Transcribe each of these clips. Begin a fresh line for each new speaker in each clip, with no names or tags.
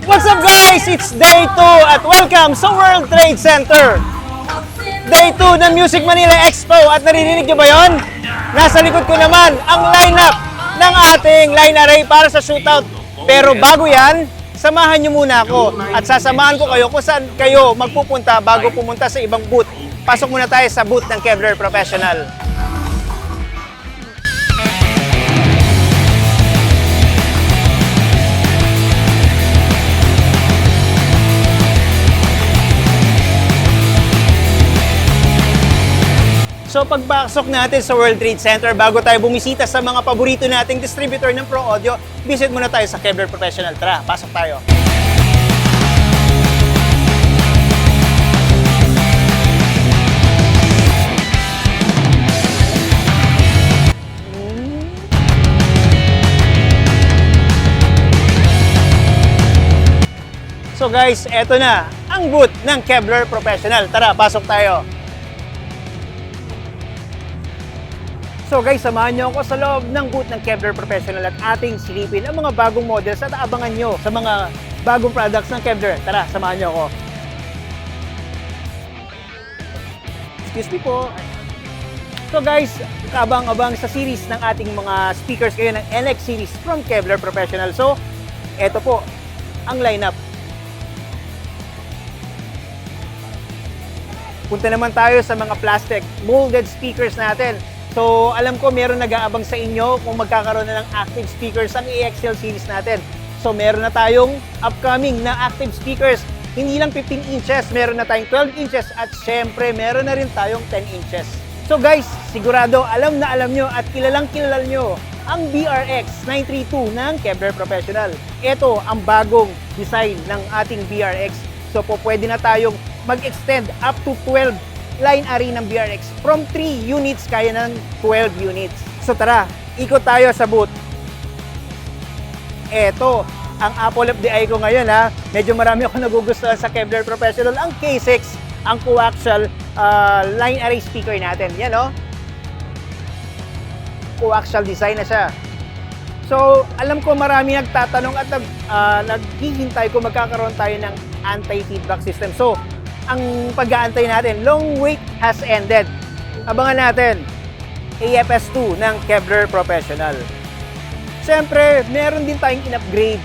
What's up guys? It's day 2 at welcome sa World Trade Center. Day 2 ng Music Manila Expo at naririnig nyo ba yun? Nasa likod ko naman ang lineup ng ating line array para sa shootout. Pero bago yan, samahan nyo muna ako at sasamahan ko kayo kung saan kayo magpupunta bago pumunta sa ibang booth. Pasok muna tayo sa booth ng Kevlar Professional. So pagpasok natin sa World Trade Center, bago tayo bumisita sa mga paborito nating distributor ng Pro Audio, visit muna tayo sa Kevlar Professional. Tara, pasok tayo. So guys, eto na ang booth ng Kevlar Professional. Tara, pasok tayo. So guys, samahan nyo ako sa loob ng booth ng Kevlar Professional at ating silipin ang mga bagong models at abangan nyo sa mga bagong products ng Kevlar. Tara, samahan nyo ako. Excuse me po. So guys, kabang-abang sa series ng ating mga speakers ngayon ng NX series from Kevlar Professional. So, eto po ang lineup. Punta naman tayo sa mga plastic molded speakers natin. So, alam ko meron nag-aabang sa inyo kung magkakaroon na ng active speakers ang AXL series natin. So, meron na tayong upcoming na active speakers. Hindi lang 15 inches, meron na tayong 12 inches at syempre, meron na rin tayong 10 inches. So guys, sigurado alam na alam nyo at kilalang kilala nyo ang BRX 932 ng Kevlar Professional. Ito ang bagong design ng ating BRX. So, pwede na tayong mag-extend up to 12 line array ng BRX. From 3 units, kaya ng 12 units. So tara, ikot tayo sa booth. Eto, ang apple of the eye ko ngayon ha. Medyo marami ako nagugustuhan sa Kevlar Professional. Ang K6, ang coaxial line array speaker natin. Yan o. Coaxial design na siya. So, alam ko marami nagtatanong at naghihintay kung magkakaroon tayo ng anti-feedback system. So, ang pag-aantay natin, long wait has ended. Abangan natin, AFS2 ng Kevlar Professional. Siyempre, meron din tayong in-upgrade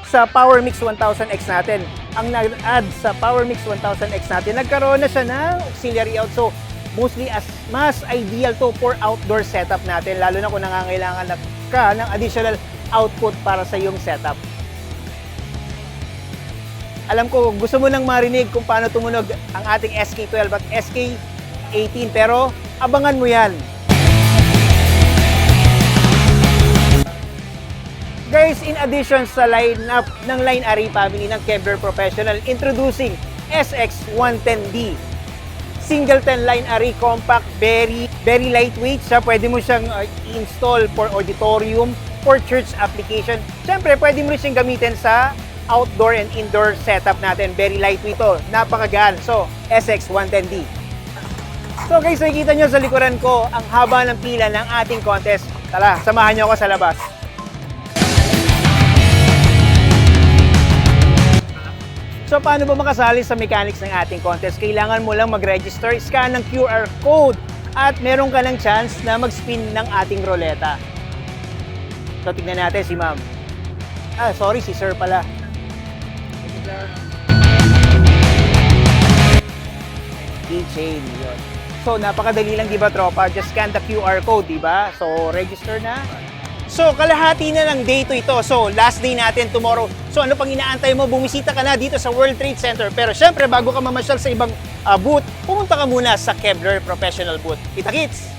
sa PowerMix 1000X natin. Ang nag-add sa PowerMix 1000X natin, nagkaroon na siya ng auxiliary out. So, mostly as mas ideal to for outdoor setup natin, lalo na kung nangangailangan ka ng additional output para sa iyong setup. Alam ko, gusto mo nang marinig kung paano tumunog ang ating SK12 at SK18, pero abangan mo yan. Guys, in addition sa lineup ng line array family ng Kevlar Professional, introducing SX110D. Singleton line array compact, very lightweight siya. Pwede mo siyang i-install for auditorium, for church application. Siyempre, pwede mo rin siyang gamitin sa outdoor and indoor setup natin. Very lightweight to. Napakagaan. So, SX110D. So guys, nakikita nyo sa likuran ko ang haba ng pila ng ating contest. Tara, samahan nyo ako sa labas. So, paano ba makasali sa mechanics ng ating contest? Kailangan mo lang mag-register, scan ng QR code, at meron ka ng chance na mag-spin ng ating roleta. So, tignan natin si ma'am. Sorry, si sir pala. Keychain yun. So, napakadali lang, di ba, tropa? Just scan the QR code, di ba? So, register na. So, kalahati na ng day to ito. So, last day natin tomorrow. So, ano pang inaantay mo? Bumisita ka na dito sa World Trade Center. Pero syempre, bago ka mamasyal sa ibang booth, pumunta ka muna sa Kevlar Professional booth. Kita-kits!